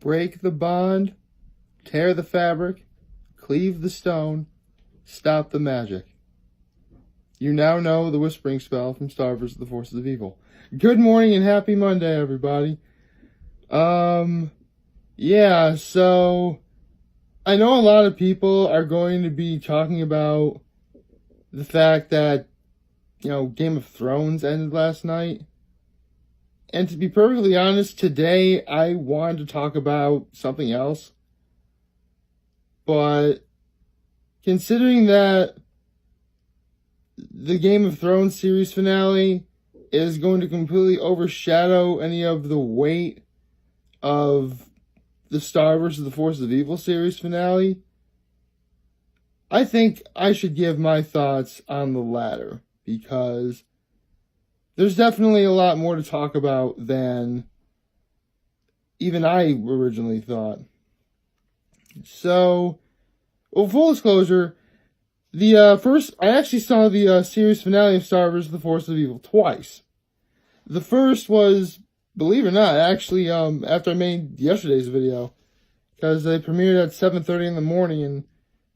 Break the bond, tear the fabric, cleave the stone, stop the magic. You now know the whispering spell from Star vs. the Forces of Evil. Good morning and happy Monday, everybody. Yeah, so I know a lot of people are going to be talking about the fact that, Game of Thrones ended last night. And to be perfectly honest, today I wanted to talk about something else. But considering that the Game of Thrones series finale is going to completely overshadow any of the weight of the Star vs. the Forces of Evil series finale, I think I should give my thoughts on the latter, because there's definitely a lot more to talk about than even I originally thought. So, full disclosure, I actually saw the series finale of Star vs. the Forces of Evil twice. The first was, believe it or not, actually after I made yesterday's video, because they premiered at 7:30 in the morning, and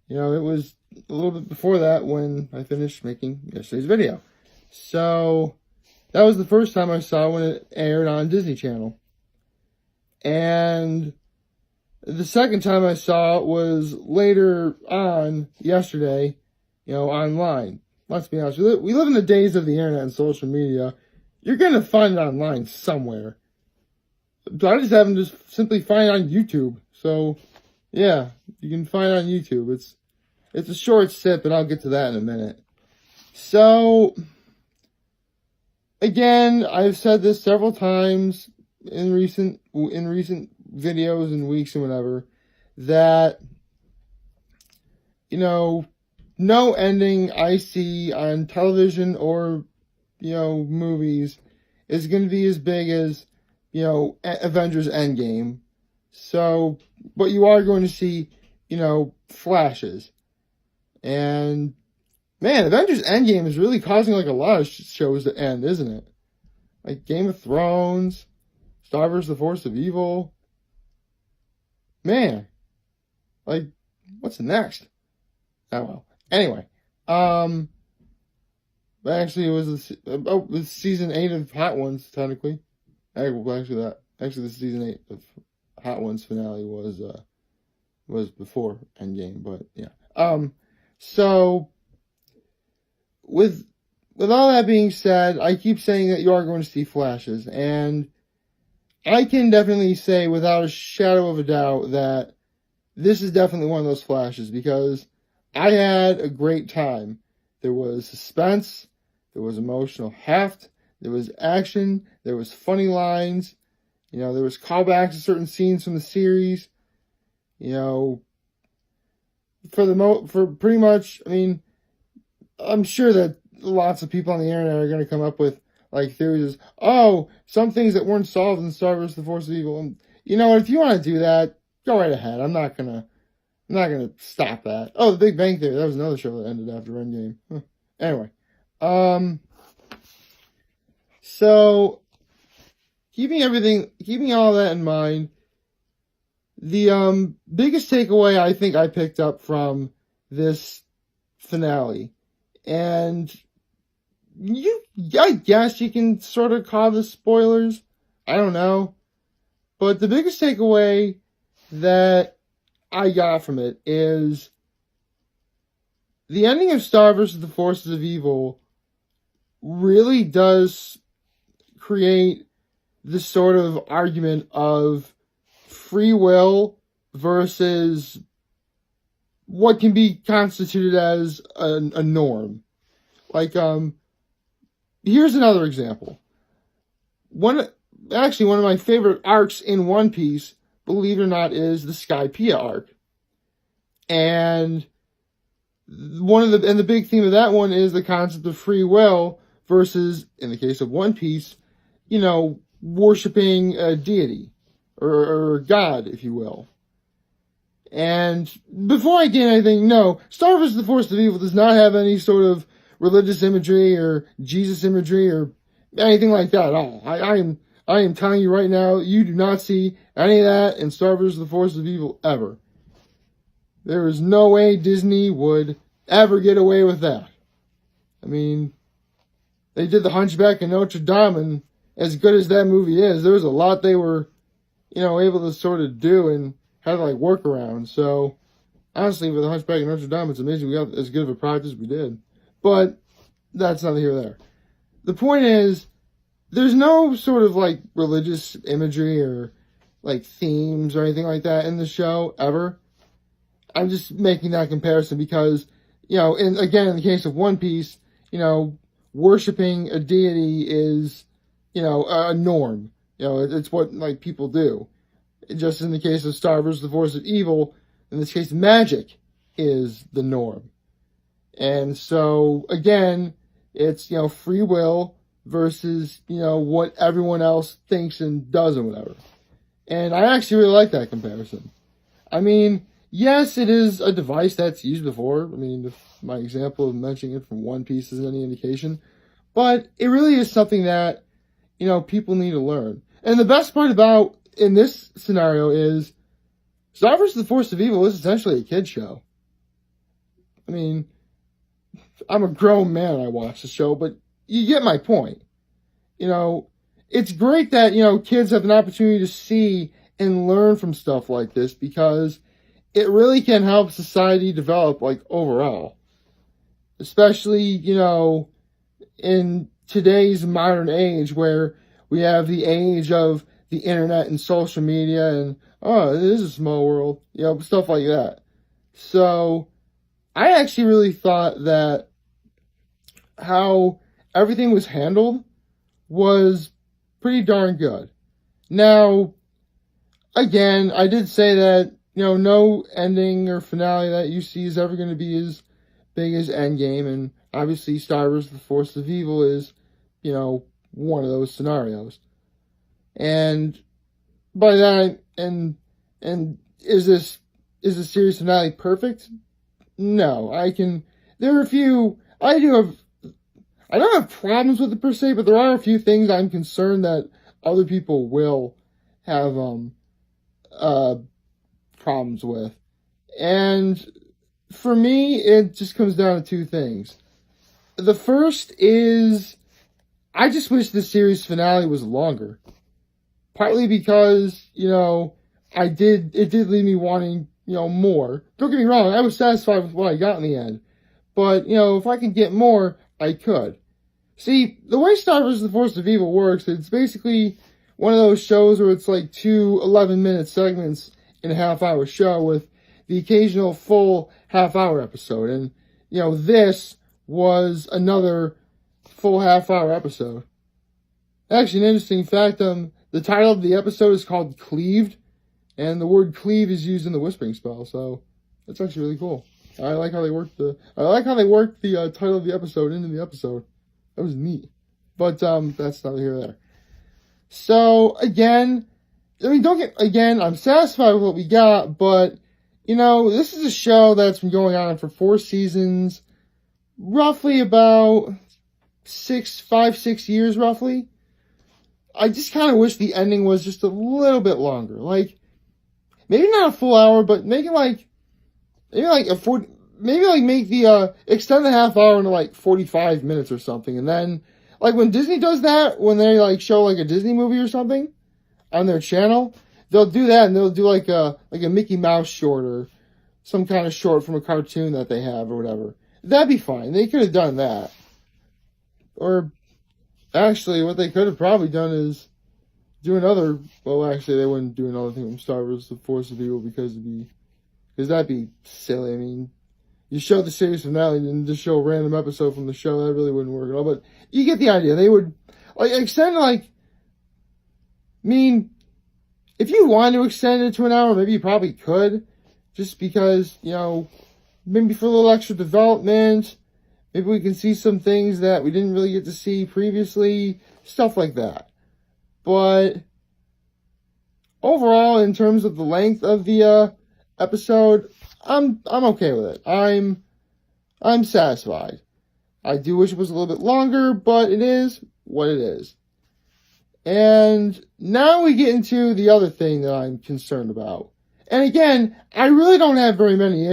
it was a little bit before that when I finished making yesterday's video. So that was the first time I saw when it aired on Disney Channel. And the second time I saw it was later on yesterday, online. Let's be honest, we live in the days of the internet and social media. You're going to find it online somewhere. So I just happen to simply find it on YouTube. So, yeah, you can find it on YouTube. It's a short sip, and I'll get to that in a minute. So, again, I've said this several times in recent videos and weeks and whatever, that, no ending I see on television or, movies is going to be as big as, Avengers Endgame. So, but you are going to see, flashes. And, man, Avengers Endgame is really causing, a lot of shows to end, isn't it? Like Game of Thrones, Star vs. the Force of Evil. Man. What's next? Oh, well. Anyway. Actually, it was season 8 of Hot Ones, technically. Actually, the season 8 of Hot Ones finale was before Endgame, but yeah. So, with all that being said, I keep saying that you are going to see flashes, and I can definitely say without a shadow of a doubt that this is definitely one of those flashes, because I had a great time. There was suspense, there was emotional heft, there was action, there was funny lines, there was callbacks to certain scenes from the series, for pretty much, I'm sure that lots of people on the internet are going to come up with, theories, some things that weren't solved in Star vs. the Force of Evil, and, if you want to do that, go right ahead. I'm not gonna stop that. Oh, The Big Bang Theory, that was another show that ended after Endgame. Huh. Anyway, so, keeping all that in mind, the biggest takeaway I think I picked up from this finale, and I guess you can sort of call this spoilers, I don't know, but the biggest takeaway that I got from it is the ending of Star vs. the Forces of Evil really does create this sort of argument of free will versus what can be constituted as a norm. Here's another example. One of my favorite arcs in One Piece, believe it or not, is the Skypiea arc. And the big theme of that one is the concept of free will versus, in the case of One Piece, worshiping a deity or God, if you will. And before I get anything, no, Star vs. the Force of Evil does not have any sort of religious imagery or Jesus imagery or anything like that at all. I am telling you right now, you do not see any of that in Star Wars: The Force of Evil ever. There is no way Disney would ever get away with that. I mean, they did The Hunchback of Notre Dame, and as good as that movie is, there was a lot they were, able to sort of do and had to, work around. So, honestly, with The Hunchback of Notre Dame, it's amazing we got as good of a product as we did. But that's neither here nor there. The point is, there's no sort of, religious imagery or, themes or anything like that in the show, ever. I'm just making that comparison because, in the case of One Piece, worshiping a deity is, a norm. It's what, people do. Just in the case of Star Wars: The Force of Evil, in this case, magic is the norm. And so, again, it's, free will versus, what everyone else thinks and does and whatever. And I actually really like that comparison. I mean, yes, it is a device that's used before. I mean, if my example of mentioning it from One Piece is any indication. But it really is something that, people need to learn. And the best part about, in this scenario, is Star Wars: The Force of Evil is essentially a kid's show. I mean, I'm a grown man, I watch the show, but you get my point. It's great that, kids have an opportunity to see and learn from stuff like this because it really can help society develop, overall. Especially, in today's modern age where we have the age of the internet and social media and, oh, it is a small world, stuff like that. So, I actually really thought that how everything was handled was pretty darn good. Now, again, I did say that, no ending or finale that you see is ever going to be as big as Endgame, and obviously Star Wars: The Force of Evil is, one of those scenarios. And by that, and is the series finale perfect? No, I don't have problems with it per se, but there are a few things I'm concerned that other people will have, problems with. And for me, it just comes down to two things. The first is, I just wish the series finale was longer. Partly because, it did leave me wanting, more. Don't get me wrong, I was satisfied with what I got in the end. But, if I could get more, I could. See, the way Star Wars: The Force of Evil works, it's basically one of those shows where it's two 11-minute segments in a half-hour show with the occasional full half-hour episode. And, this was another full half-hour episode. Actually, an interesting fact, the title of the episode is called Cleaved, and the word cleave is used in the whispering spell, so that's actually really cool. I like how they worked the title of the episode into the episode. That was neat. But, that's not here or there. So, again, I'm satisfied with what we got, but, this is a show that's been going on for 4 seasons, roughly about 5-6 years, roughly. I just kind of wish the ending was just a little bit longer. Maybe not a full hour, but make it extend the half hour into 45 minutes or something. And then, when Disney does that, when they show a Disney movie or something on their channel, they'll do that and they'll do a Mickey Mouse short or some kind of short from a cartoon that they have or whatever. That'd be fine. They could have done that. Or, actually, what they could have probably done is do another, actually, they wouldn't do another thing from Star Wars: The Force of Evil because that'd be silly. I mean, you show the series finale and just show a random episode from the show, that really wouldn't work at all. But you get the idea. They would, extend, if you wanted to extend it to an hour, maybe you probably could. Just because, maybe for a little extra development, maybe we can see some things that we didn't really get to see previously, stuff like that. But overall, in terms of the length of the episode, I'm okay with it. I'm satisfied. I do wish it was a little bit longer, but it is what it is. And now we get into the other thing that I'm concerned about. And again, I really don't have any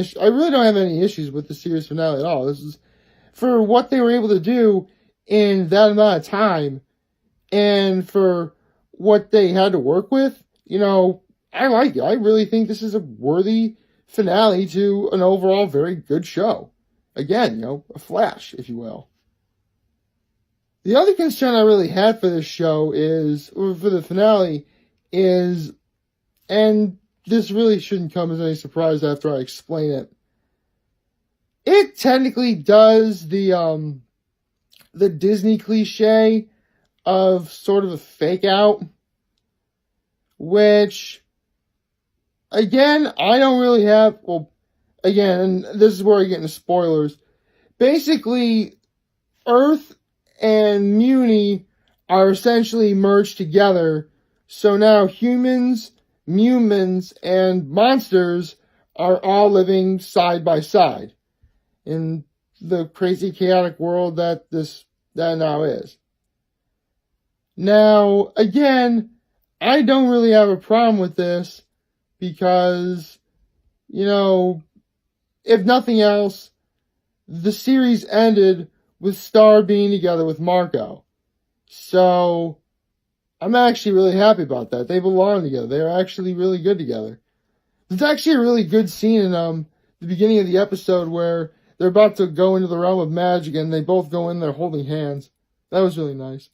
issues with the series finale at all. This is for what they were able to do in that amount of time and for what they had to work with. You know, I like it. I really think this is a worthy finale to an overall very good show. Again, you know, a flash, if you will. The other concern I really had for this show or for the finale is, and this really shouldn't come as any surprise after I explain it, it technically does the Disney cliche of sort of a fake out, which, again, I don't really have, again, and this is where I get into spoilers. Basically, Earth and Muni are essentially merged together, so now humans, and monsters are all living side by side in the crazy chaotic world that now is. Now, again, I don't really have a problem with this because, you know, if nothing else, the series ended with Star being together with Marco. So, I'm actually really happy about that. They belong together. They're actually really good together. There's actually a really good scene in the beginning of the episode where they're about to go into the realm of magic and they both go in there holding hands. That was really nice.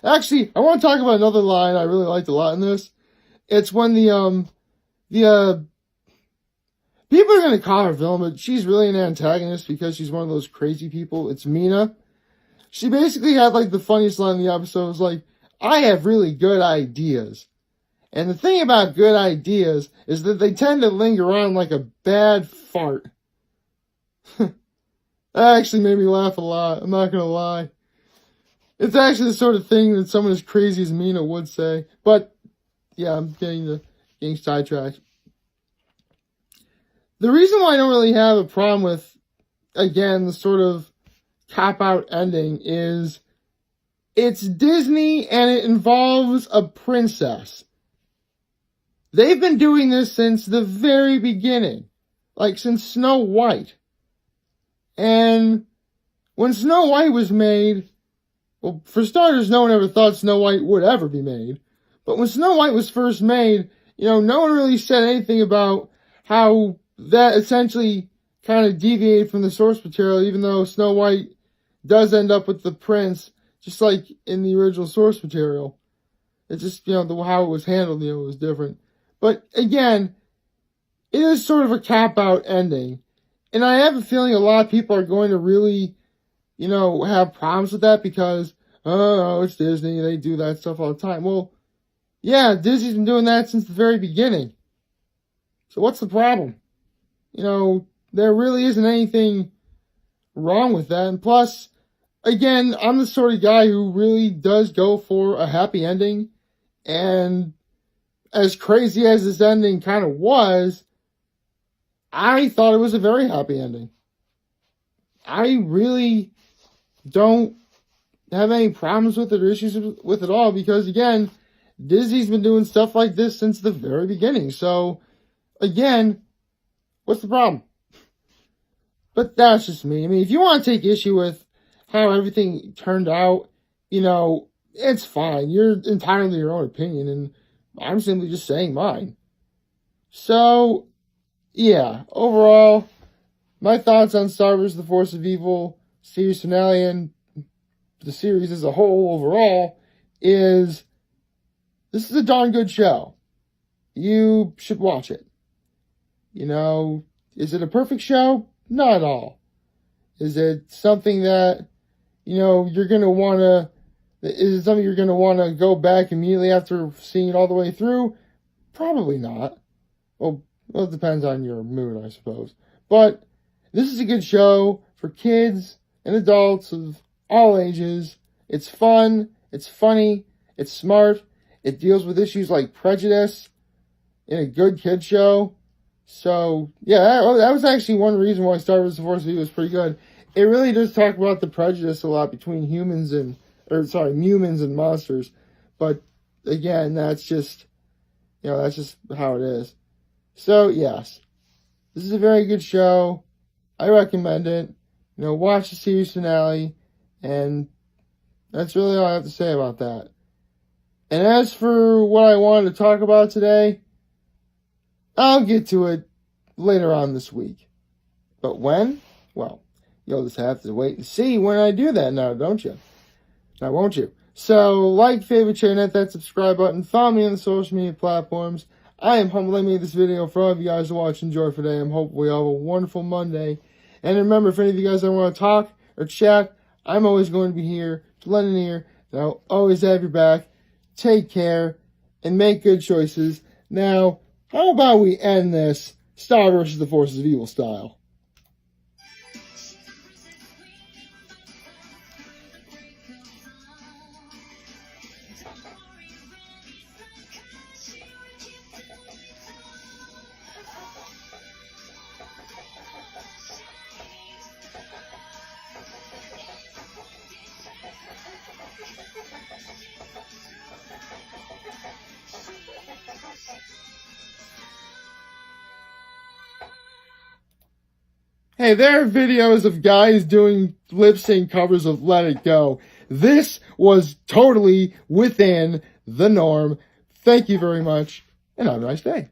Actually, I want to talk about another line I really liked a lot in this. It's when the people are going to call her villain, but she's really an antagonist because she's one of those crazy people. It's Mina. She basically had like the funniest line in the episode. It was like, I have really good ideas. And the thing about good ideas is that they tend to linger on like a bad fart. That actually made me laugh a lot. I'm not going to lie. It's actually the sort of thing that someone as crazy as Mina would say. But, yeah, I'm getting sidetracked. The reason why I don't really have a problem with, again, the sort of cop-out ending is it's Disney and it involves a princess. They've been doing this since the very beginning. Like, since Snow White. And when Snow White was made, well, for starters, no one ever thought Snow White would ever be made. But when Snow White was first made, you know, no one really said anything about how that essentially kind of deviated from the source material, even though Snow White does end up with the prince, just like in the original source material. It's just, you know, how it was handled, you know, was different. But again, it is sort of a cap-out ending. And I have a feeling a lot of people are going to really, you know, have problems with that because, oh, it's Disney, they do that stuff all the time. Well, yeah, Disney's been doing that since the very beginning. So what's the problem? You know, there really isn't anything wrong with that. And plus, again, I'm the sort of guy who really does go for a happy ending. And as crazy as this ending kind of was, I thought it was a very happy ending. I really don't have any problems with it or issues with it all because, again, Disney's been doing stuff like this since the very beginning. So, again, what's the problem? But that's just me. I mean, if you want to take issue with how everything turned out, you know, it's fine. You're entirely your own opinion, and I'm simply just saying mine. So, yeah, overall, my thoughts on Star Wars The Force of Evil series finale and the series as a whole overall is this is a darn good show. You should watch it. You know, is it a perfect show? Not at all. Is it something that, you know, is it something you're going to want to go back immediately after seeing it all the way through? Probably not. Well, it depends on your mood, I suppose. But this is a good show for kids and adults of all ages. It's fun. It's funny. It's smart. It deals with issues like prejudice in a good kid show. So, yeah, that was actually one reason why Star Wars The Force of Evil was pretty good. It really does talk about the prejudice a lot between humans and monsters. But again, that's just how it is. So, yes, this is a very good show. I recommend it. Watch the series finale, and that's really all I have to say about that. And as for what I wanted to talk about today, I'll get to it later on this week. But when? Well, you'll just have to wait and see when I do that now, don't you? Now, won't you? So, like, favorite, share, and hit that subscribe button. Follow me on the social media platforms. I am humbled I made this video for all of you guys to watch and enjoy today. I'm hoping we all have a wonderful Monday. And remember, if any of you guys ever want to talk or chat, I'm always going to be here to lend an ear. And I'll always have your back. Take care and make good choices. Now, how about we end this Star versus the Forces of Evil style? Hey, there are videos of guys doing lip sync covers of Let It Go. This was totally within the norm. Thank you very much, and have a nice day.